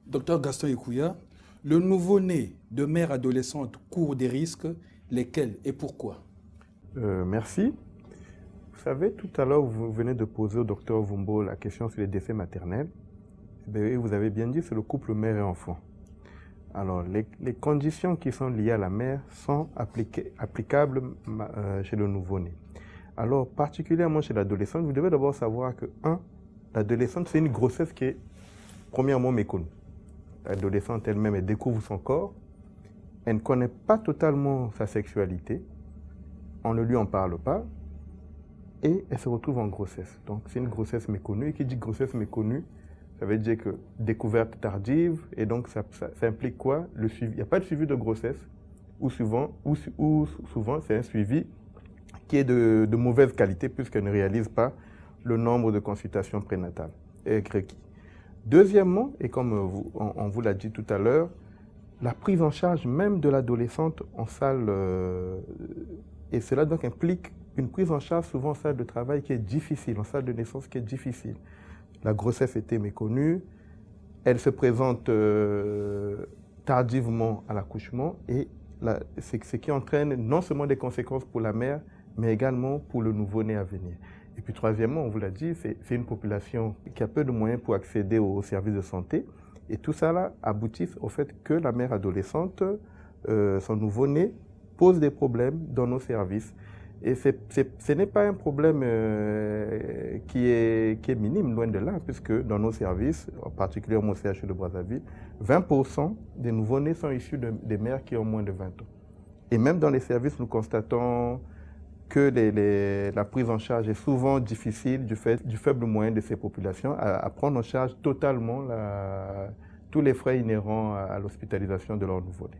Docteur Gaston Ekouya, le nouveau-né de mère adolescente court des risques, lesquels et pourquoi? Merci. Vous savez, tout à l'heure, vous venez de poser au docteur Vumbo la question sur les décès maternels. Et vous avez bien dit, c'est le couple mère et enfant. Alors, les conditions qui sont liées à la mère sont applicables chez le nouveau-né. Alors, particulièrement chez l'adolescente, vous devez d'abord savoir que, l'adolescente, c'est une grossesse qui est premièrement méconnue. L'adolescente elle-même, elle découvre son corps, elle ne connaît pas totalement sa sexualité, on ne lui en parle pas, et elle se retrouve en grossesse. Donc, c'est une grossesse méconnue, et qui dit grossesse méconnue, ça veut dire que découverte tardive, et donc ça implique quoi? Le suivi. Il n'y a pas de suivi de grossesse, ou souvent c'est un suivi qui est de mauvaise qualité, puisqu'elle ne réalise pas le nombre de consultations prénatales requis. Deuxièmement, et comme on vous l'a dit tout à l'heure, la prise en charge même de l'adolescente en salle, et cela donc implique une prise en charge souvent en salle de travail qui est difficile, en salle de naissance qui est difficile. La grossesse était méconnue, elle se présente tardivement à l'accouchement et ce qui entraîne non seulement des conséquences pour la mère, mais également pour le nouveau-né à venir. Et puis troisièmement, on vous l'a dit, c'est une population qui a peu de moyens pour accéder aux services de santé. Et tout ça là aboutit au fait que la mère adolescente, son nouveau-né, pose des problèmes dans nos services. Et ce n'est pas un problème qui est minime, loin de là, puisque dans nos services, en particulier au CHU de Brazzaville, 20% des nouveau-nés sont issus des mères qui ont moins de 20 ans. Et même dans les services, nous constatons que la prise en charge est souvent difficile du fait du faible moyen de ces populations à prendre en charge totalement tous les frais inhérents à l'hospitalisation de leur nouveau-né.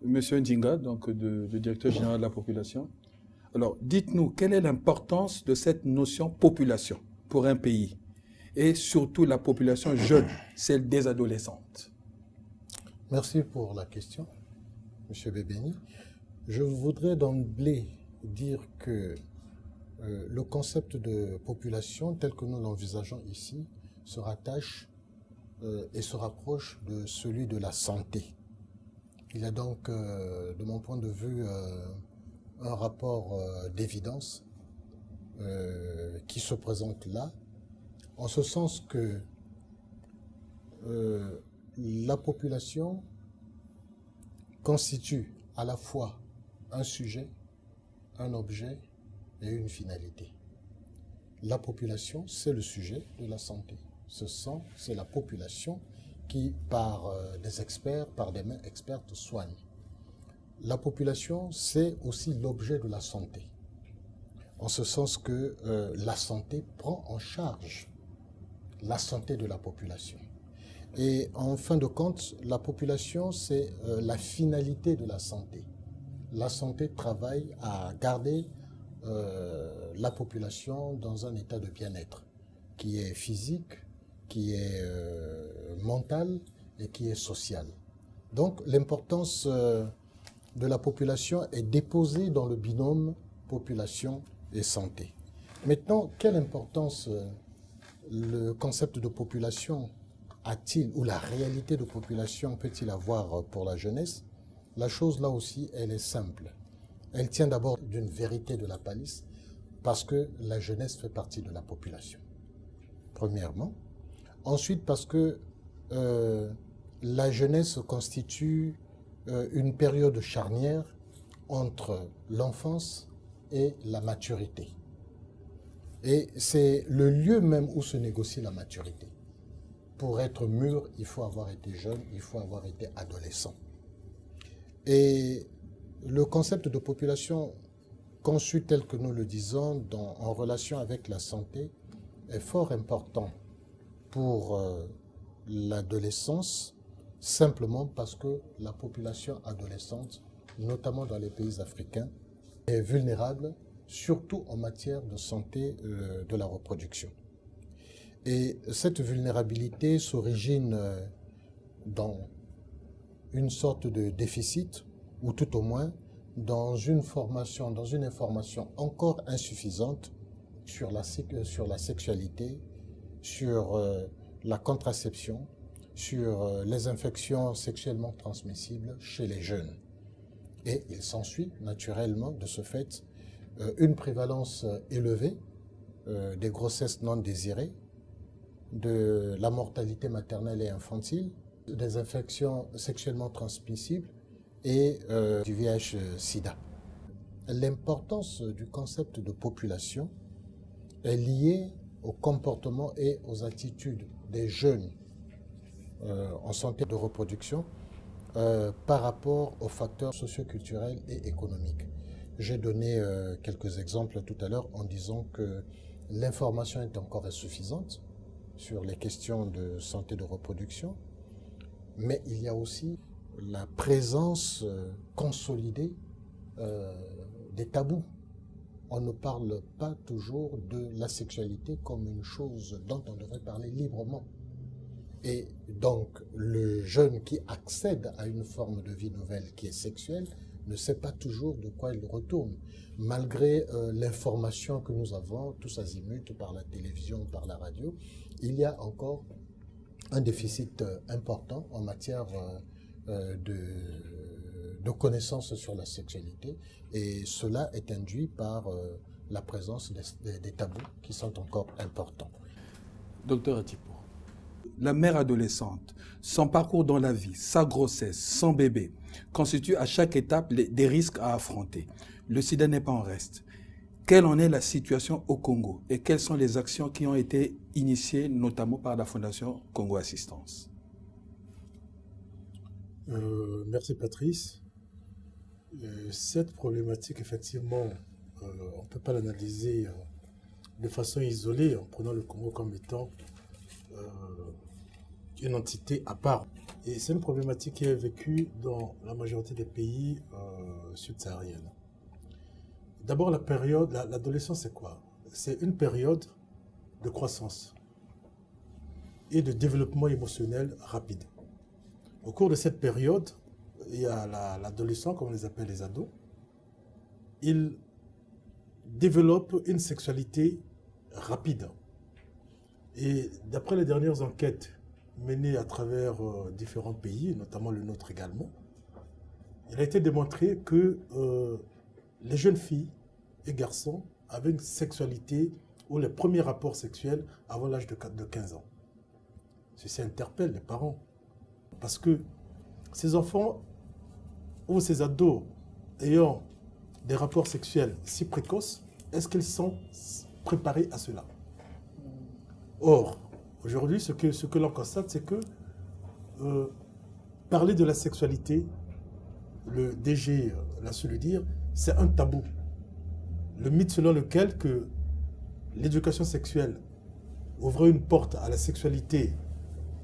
Monsieur Ndinga, donc le directeur général de la population. Alors, dites-nous, quelle est l'importance de cette notion population pour un pays et surtout la population jeune, celle des adolescentes? Merci pour la question, Monsieur Bébéni. Je voudrais d'emblée dire que le concept de population, tel que nous l'envisageons ici, se rattache et se rapproche de celui de la santé. Il y a donc, de mon point de vue, un rapport d'évidence qui se présente là, en ce sens que la population constitue à la fois un sujet, un objet et une finalité. La population, c'est le sujet de la santé. C'est la population qui, par des experts, par des mains expertes, soigne. La population, c'est aussi l'objet de la santé, en ce sens que la santé prend en charge la santé de la population. Et en fin de compte, la population, c'est la finalité de la santé. La santé travaille à garder la population dans un état de bien-être qui est physique, qui est mental et qui est social. Donc l'importance de la population est déposée dans le binôme population et santé. Maintenant, quelle importance le concept de population a-t-il, ou la réalité de population peut-il avoir pour la jeunesse? La chose là aussi, elle est simple. Elle tient d'abord d'une vérité de la palisse, parce que la jeunesse fait partie de la population, premièrement. Ensuite, parce que la jeunesse constitue une période charnière entre l'enfance et la maturité. Et c'est le lieu même où se négocie la maturité. Pour être mûr, il faut avoir été jeune, il faut avoir été adolescent. Et le concept de population conçu tel que nous le disons en relation avec la santé est fort important pour l'adolescence, simplement parce que la population adolescente, notamment dans les pays africains, est vulnérable, surtout en matière de santé de la reproduction. Et cette vulnérabilité s'origine dans une sorte de déficit, ou tout au moins dans une formation, dans une information encore insuffisante sur la sexualité, sur la contraception, sur les infections sexuellement transmissibles chez les jeunes. Et il s'ensuit naturellement de ce fait une prévalence élevée des grossesses non désirées, de la mortalité maternelle et infantile, des infections sexuellement transmissibles et du VIH-Sida. L'importance du concept de population est liée au comportement et aux attitudes des jeunes en santé de reproduction par rapport aux facteurs socioculturels et économiques. J'ai donné quelques exemples tout à l'heure en disant que l'information est encore insuffisante sur les questions de santé de reproduction, mais il y a aussi la présence consolidée des tabous. On ne parle pas toujours de la sexualité comme une chose dont on devrait parler librement. Et donc, le jeune qui accède à une forme de vie nouvelle qui est sexuelle ne sait pas toujours de quoi il retourne, malgré l'information que nous avons tous azimuts par la télévision, par la radio. Il y a encore un déficit important en matière de connaissances sur la sexualité, et cela est induit par la présence des tabous qui sont encore importants. Docteur Atipo, la mère adolescente, son parcours dans la vie, sa grossesse, son bébé, constituent à chaque étape des risques à affronter. Le sida n'est pas en reste. Quelle en est la situation au Congo et quelles sont les actions qui ont été initiées, notamment par la Fondation Congo Assistance? Merci Patrice. Cette problématique, effectivement, on ne peut pas l'analyser de façon isolée en prenant le Congo comme étant une entité à part. Et c'est une problématique qui est vécue dans la majorité des pays subsahariens. D'abord, la période, l'adolescence, c'est quoi? C'est une période de croissance et de développement émotionnel rapide. Au cours de cette période, il y a l'adolescent, comme on les appelle les ados, il développe une sexualité rapide. Et d'après les dernières enquêtes menées à travers différents pays, notamment le nôtre également, il a été démontré que les jeunes filles et garçons avaient une sexualité ou les premiers rapports sexuels avant l'âge de 15 ans. Ceci interpelle les parents. Parce que ces enfants ou ces ados ayant des rapports sexuels si précoces, est-ce qu'ils sont préparés à cela? Or, aujourd'hui, ce que l'on constate, c'est que parler de la sexualité, le DG l'a su le dire, c'est un tabou. Le mythe selon lequel que l'éducation sexuelle ouvrait une porte à la sexualité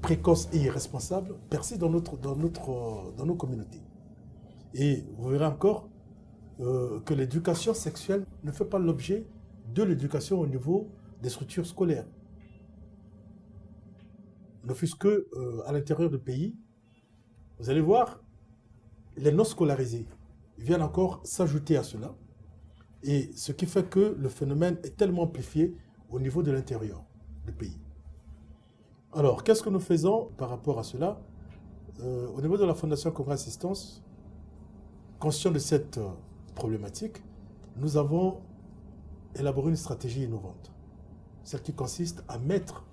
précoce et irresponsable persiste dans nos communautés. Et vous verrez encore que l'éducation sexuelle ne fait pas l'objet de l'éducation au niveau des structures scolaires. Ne fût-ce qu'à l'intérieur du pays, vous allez voir, les non scolarisés viennent encore s'ajouter à cela. Et ce qui fait que le phénomène est tellement amplifié au niveau de l'intérieur du pays. Alors, qu'est-ce que nous faisons par rapport à cela? Au niveau de la Fondation Congo Assistance, conscient de cette problématique, nous avons élaboré une stratégie innovante. Celle qui consiste à mettre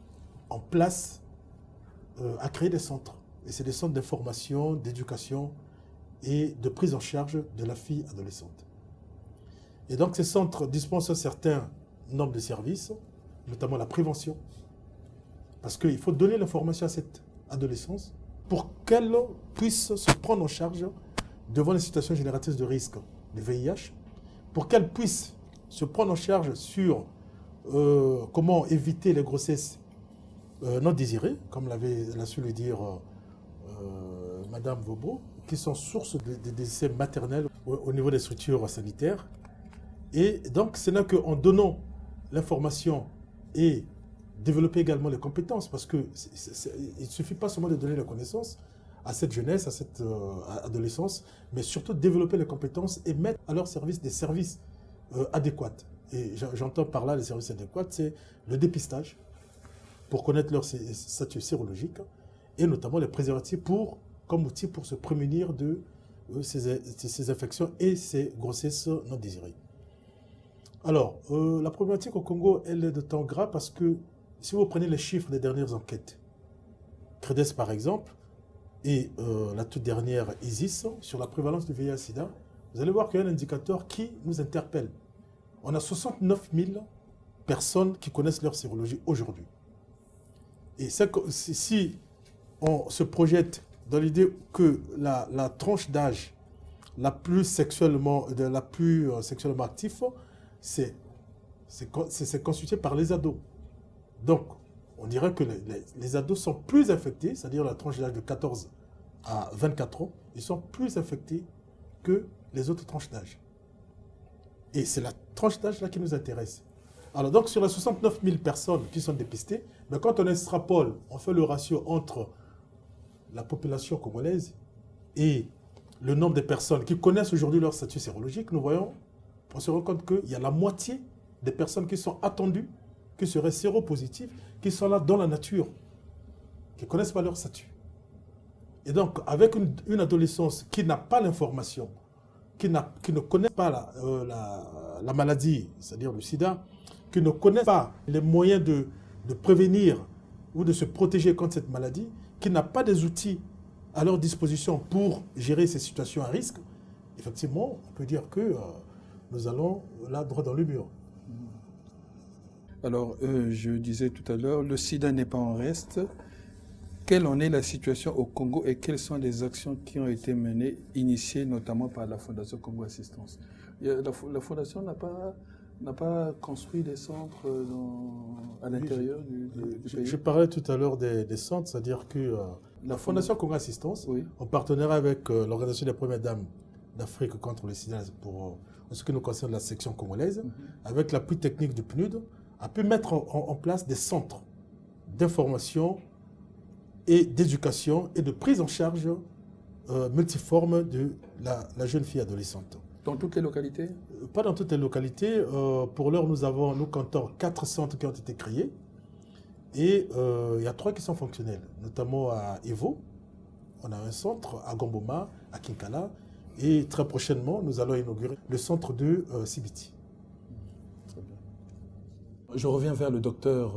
en place, à créer des centres. Et c'est des centres d'information, d'éducation et de prise en charge de la fille adolescente. Et donc ces centres dispensent un certain nombre de services, notamment la prévention, parce qu'il faut donner l'information à cette adolescence pour qu'elle puisse se prendre en charge devant les situations génératrices de risque de VIH, pour qu'elle puisse se prendre en charge sur comment éviter les grossesses non désirées, comme l'a su le dire Madame Vobo, qui sont source de décès maternels au niveau des structures sanitaires. Et donc, ce n'est qu'en donnant l'information et développer également les compétences, parce qu'il ne suffit pas seulement de donner la connaissance à cette jeunesse, à cette adolescence, mais surtout développer les compétences et mettre à leur service des services adéquats. Et j'entends par là les services adéquats, c'est le dépistage, pour connaître leur statut sérologique, et notamment les préservatifs comme outil pour se prémunir de ces infections et ces grossesses non désirées. Alors, la problématique au Congo, elle est de temps grave parce que si vous prenez les chiffres des dernières enquêtes, CREDES par exemple, et la toute dernière ISIS, sur la prévalence du VIH-Sida, vous allez voir qu'il y a un indicateur qui nous interpelle. On a 69 000 personnes qui connaissent leur sérologie aujourd'hui. Et si on se projette dans l'idée que la tranche d'âge la plus sexuellement active, c'est constitué par les ados. Donc, on dirait que les ados sont plus infectés, c'est-à-dire la tranche d'âge de 14 à 24 ans, ils sont plus infectés que les autres tranches d'âge. Et c'est la tranche d'âge là qui nous intéresse. Alors donc, sur les 69 000 personnes qui sont dépistées, mais quand on extrapole, on fait le ratio entre la population congolaise et le nombre de personnes qui connaissent aujourd'hui leur statut sérologique, on se rend compte qu'il y a la moitié des personnes qui sont attendues, qui seraient séropositives, qui sont là dans la nature, qui ne connaissent pas leur statut. Et donc, avec une adolescence qui n'a pas l'information, qui ne connaît pas la maladie, c'est-à-dire le sida, qui ne connaît pas les moyens de prévenir ou de se protéger contre cette maladie, qui n'a pas des outils à leur disposition pour gérer ces situations à risque, effectivement, on peut dire que nous allons là droit dans le mur. Alors, je disais tout à l'heure, le sida n'est pas en reste. Quelle en est la situation au Congo et quelles sont les actions qui ont été menées, initiées notamment par la Fondation Congo Assistance? La Fondation n'a pas construit des centres à l'intérieur du pays? Je parlais tout à l'heure des centres, c'est-à-dire que la Fondation Congo Assistance, oui, en partenariat avec l'Organisation des Premières Dames d'Afrique contre le sida, en ce qui nous concerne la section congolaise, avec l'appui technique du PNUD, a pu mettre en place des centres d'information et d'éducation et de prise en charge multiforme de la jeune fille adolescente. Dans toutes les localités? Pas dans toutes les localités. Pour l'heure, nous comptons 4 centres qui ont été créés. Et il y a 3 qui sont fonctionnels, notamment à Evo. On a un centre à Gomboma, à Kinkala. Et très prochainement, nous allons inaugurer le centre de Sibiti. Je reviens vers le docteur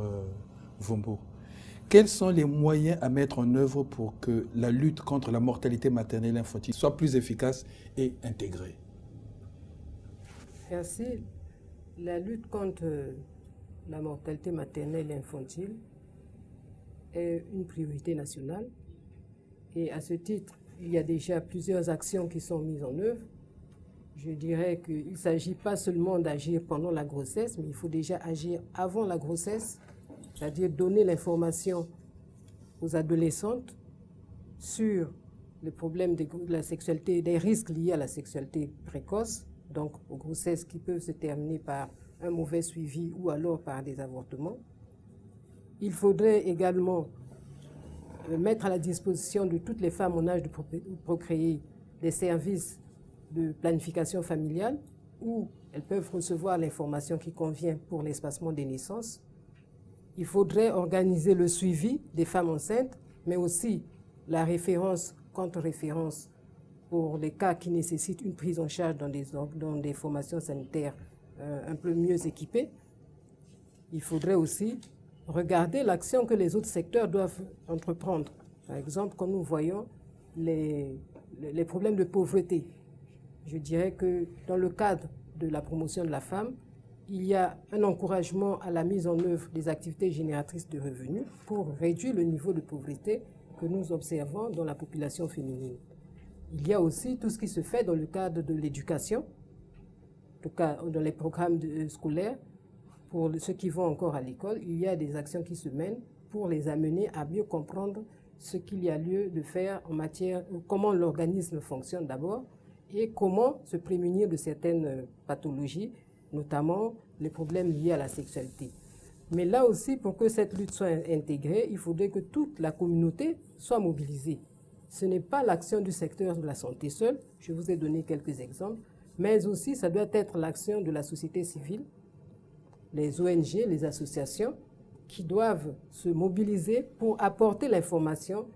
Vombo. Quels sont les moyens à mettre en œuvre pour que la lutte contre la mortalité maternelle et infantile soit plus efficace et intégrée? Merci. La lutte contre la mortalité maternelle et infantile est une priorité nationale. Et à ce titre, il y a déjà plusieurs actions qui sont mises en œuvre. Je dirais qu'il ne s'agit pas seulement d'agir pendant la grossesse, mais il faut déjà agir avant la grossesse, c'est-à-dire donner l'information aux adolescentes sur les problèmes de la sexualité, des risques liés à la sexualité précoce, donc aux grossesses qui peuvent se terminer par un mauvais suivi ou alors par des avortements. Il faudrait également mettre à la disposition de toutes les femmes en âge de procréer des services de planification familiale où elles peuvent recevoir l'information qui convient pour l'espacement des naissances. Il faudrait organiser le suivi des femmes enceintes, mais aussi la référence, contre-référence pour les cas qui nécessitent une prise en charge dans des formations sanitaires un peu mieux équipées. Il faudrait aussi regarder l'action que les autres secteurs doivent entreprendre. Par exemple, comme nous voyons les problèmes de pauvreté. Je dirais que dans le cadre de la promotion de la femme, il y a un encouragement à la mise en œuvre des activités génératrices de revenus pour réduire le niveau de pauvreté que nous observons dans la population féminine. Il y a aussi tout ce qui se fait dans le cadre de l'éducation, en tout cas dans les programmes scolaires. Pour ceux qui vont encore à l'école, il y a des actions qui se mènent pour les amener à mieux comprendre ce qu'il y a lieu de faire en matière, comment l'organisme fonctionne d'abord, et comment se prémunir de certaines pathologies, notamment les problèmes liés à la sexualité. Mais là aussi, pour que cette lutte soit intégrée, il faudrait que toute la communauté soit mobilisée. Ce n'est pas l'action du secteur de la santé seul, je vous ai donné quelques exemples, mais aussi ça doit être l'action de la société civile, les ONG, les associations, qui doivent se mobiliser pour apporter l'information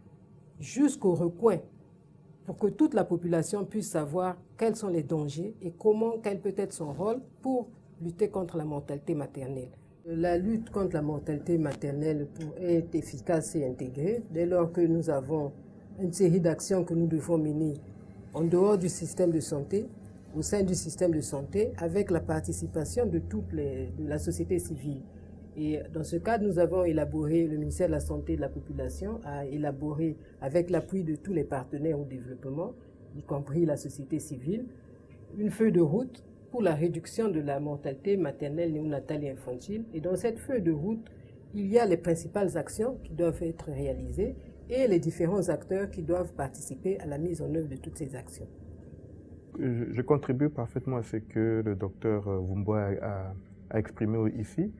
jusqu'au recoin, pour que toute la population puisse savoir quels sont les dangers et quel peut être son rôle pour lutter contre la mortalité maternelle. La lutte contre la mortalité maternelle est efficace et intégrée dès lors que nous avons une série d'actions que nous devons mener en dehors du système de santé, au sein du système de santé, avec la participation de la société civile. Et dans ce cadre, nous avons élaboré, le ministère de la Santé et de la Population a élaboré, avec l'appui de tous les partenaires au développement, y compris la société civile, une feuille de route pour la réduction de la mortalité maternelle, néonatale et infantile. Et dans cette feuille de route, il y a les principales actions qui doivent être réalisées et les différents acteurs qui doivent participer à la mise en œuvre de toutes ces actions. Je contribue parfaitement à ce que le docteur Vumboa a exprimé ici,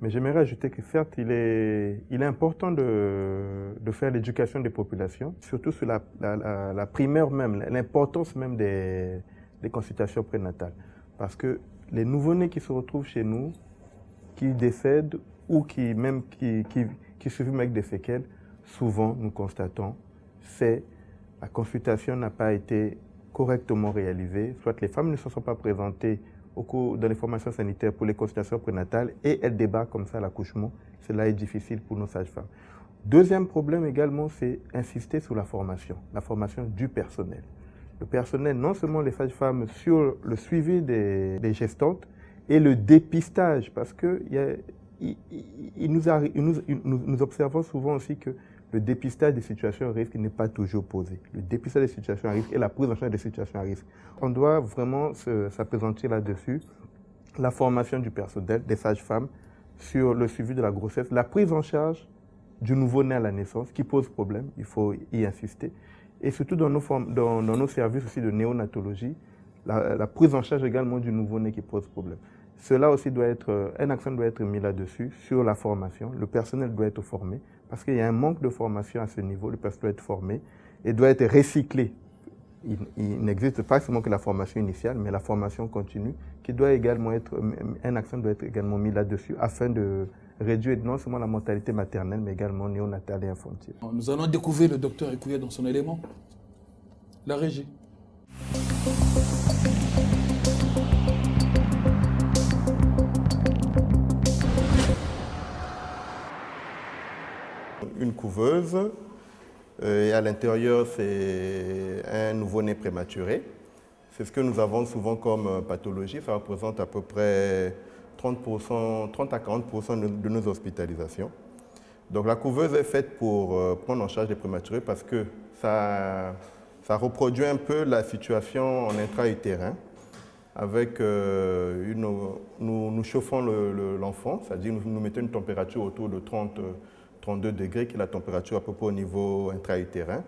mais j'aimerais ajouter que certes, il est important de faire l'éducation des populations, surtout sur la primaire même, l'importance même des consultations prénatales. Parce que les nouveau-nés qui se retrouvent chez nous, qui décèdent ou qui survivent avec des séquelles, souvent nous constatons, c'est la consultation n'a pas été correctement réalisée, soit les femmes ne se sont pas présentées au cours de les formations sanitaires pour les consultations prénatales et elles débarquent comme ça à l'accouchement. Cela est difficile pour nos sages-femmes. Deuxième problème également, c'est insister sur la formation du personnel. Le personnel, non seulement les sages-femmes, sur le suivi des gestantes et le dépistage, parce que nous observons souvent aussi que le dépistage des situations à risque n'est pas toujours posé. Le dépistage des situations à risque et la prise en charge des situations à risque. On doit vraiment s'appesantir là-dessus. La formation du personnel, des sages-femmes, sur le suivi de la grossesse, la prise en charge du nouveau-né à la naissance, qui pose problème, il faut y insister. Et surtout dans nos services aussi de néonatologie, la prise en charge également du nouveau-né qui pose problème. Cela aussi un accent doit être mis là-dessus, sur la formation. Le personnel doit être formé, parce qu'il y a un manque de formation à ce niveau. Le personnel doit être formé et doit être recyclé. Il n'existe pas seulement que la formation initiale, mais la formation continue, qui doit également un accent doit être également mis là-dessus, afin de réduire non seulement la mortalité maternelle, mais également néonatale et infantile. Nous allons découvrir le docteur Ekouya dans son élément. La régie. Une couveuse, et à l'intérieur, c'est un nouveau-né prématuré. C'est ce que nous avons souvent comme pathologie. Ça représente à peu près 30 à 40% de nos hospitalisations. Donc la couveuse est faite pour prendre en charge les prématurés parce que ça reproduit un peu la situation en intra-utérin. Avec, nous chauffons l'enfant, c'est-à-dire nous mettons une température autour de 32 degrés, qui est la température à peu près au niveau intra-utérin.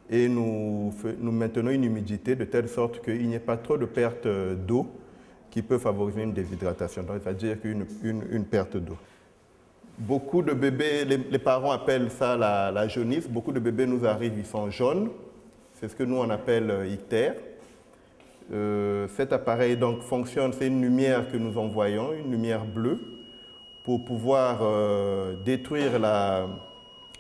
Et nous maintenons une humidité de telle sorte qu'il n'y ait pas trop de perte d'eau qui peut favoriser une déshydratation, c'est-à-dire une perte d'eau. Beaucoup de bébés, les parents appellent ça la jaunisse. Beaucoup de bébés nous arrivent, ils sont jaunes. C'est ce que nous on appelle ictère. Cet appareil donc fonctionne, c'est une lumière que nous envoyons, une lumière bleue, pour pouvoir détruire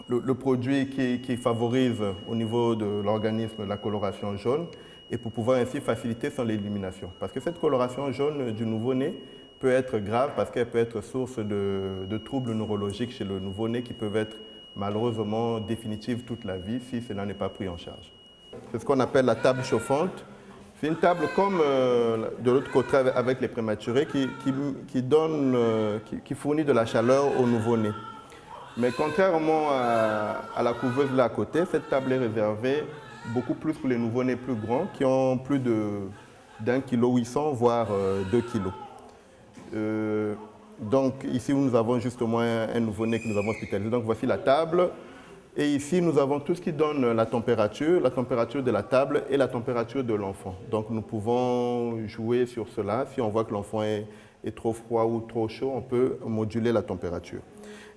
le produit qui favorise au niveau de l'organisme la coloration jaune et pour pouvoir ainsi faciliter son élimination. Parce que cette coloration jaune du nouveau-né peut être grave parce qu'elle peut être source de troubles neurologiques chez le nouveau-né qui peuvent être malheureusement définitifs toute la vie si cela n'est pas pris en charge. C'est ce qu'on appelle la table chauffante. C'est une table comme de l'autre côté avec les prématurés qui fournit de la chaleur au nouveau-né. Mais contrairement à la couveuse là à côté, cette table est réservée beaucoup plus pour les nouveau-nés plus grands qui ont plus d'1,8 kg, voire 2 kg. Donc ici nous avons justement un nouveau-né que nous avons hospitalisé. Donc voici la table. Et ici, nous avons tout ce qui donne la température de la table et la température de l'enfant. Donc, nous pouvons jouer sur cela. Si on voit que l'enfant est trop froid ou trop chaud, on peut moduler la température.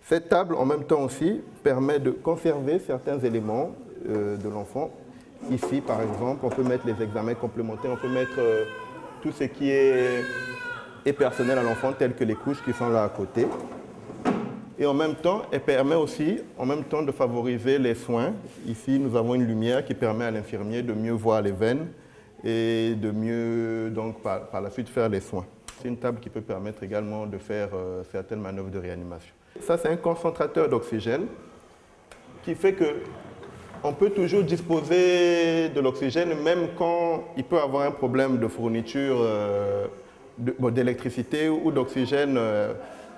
Cette table, en même temps aussi, permet de conserver certains éléments de l'enfant. Ici, par exemple, on peut mettre les examens complémentaires, on peut mettre tout ce qui est personnel à l'enfant, tel que les couches qui sont là à côté. Et en même temps, elle permet aussi de favoriser les soins. Ici, nous avons une lumière qui permet à l'infirmier de mieux voir les veines et de mieux, donc, par la suite, faire les soins. C'est une table qui peut permettre également de faire certaines manœuvres de réanimation. Ça, c'est un concentrateur d'oxygène qui fait qu'on peut toujours disposer de l'oxygène même quand il peut avoir un problème de fourniture d'électricité ou d'oxygène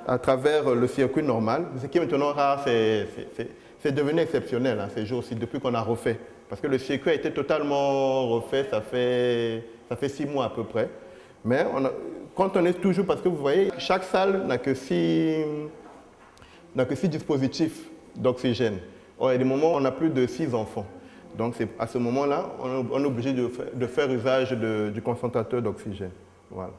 à travers le circuit normal. Ce qui est maintenant rare, c'est devenu exceptionnel ces jours-ci, depuis qu'on a refait. Parce que le circuit a été totalement refait, ça fait 6 mois à peu près. Mais quand on est toujours, parce que vous voyez, chaque salle n'a que 6 dispositifs d'oxygène. Or, il y a des moments où on a plus de 6 enfants. Donc à ce moment-là, on est obligé de faire usage du concentrateur d'oxygène. Voilà.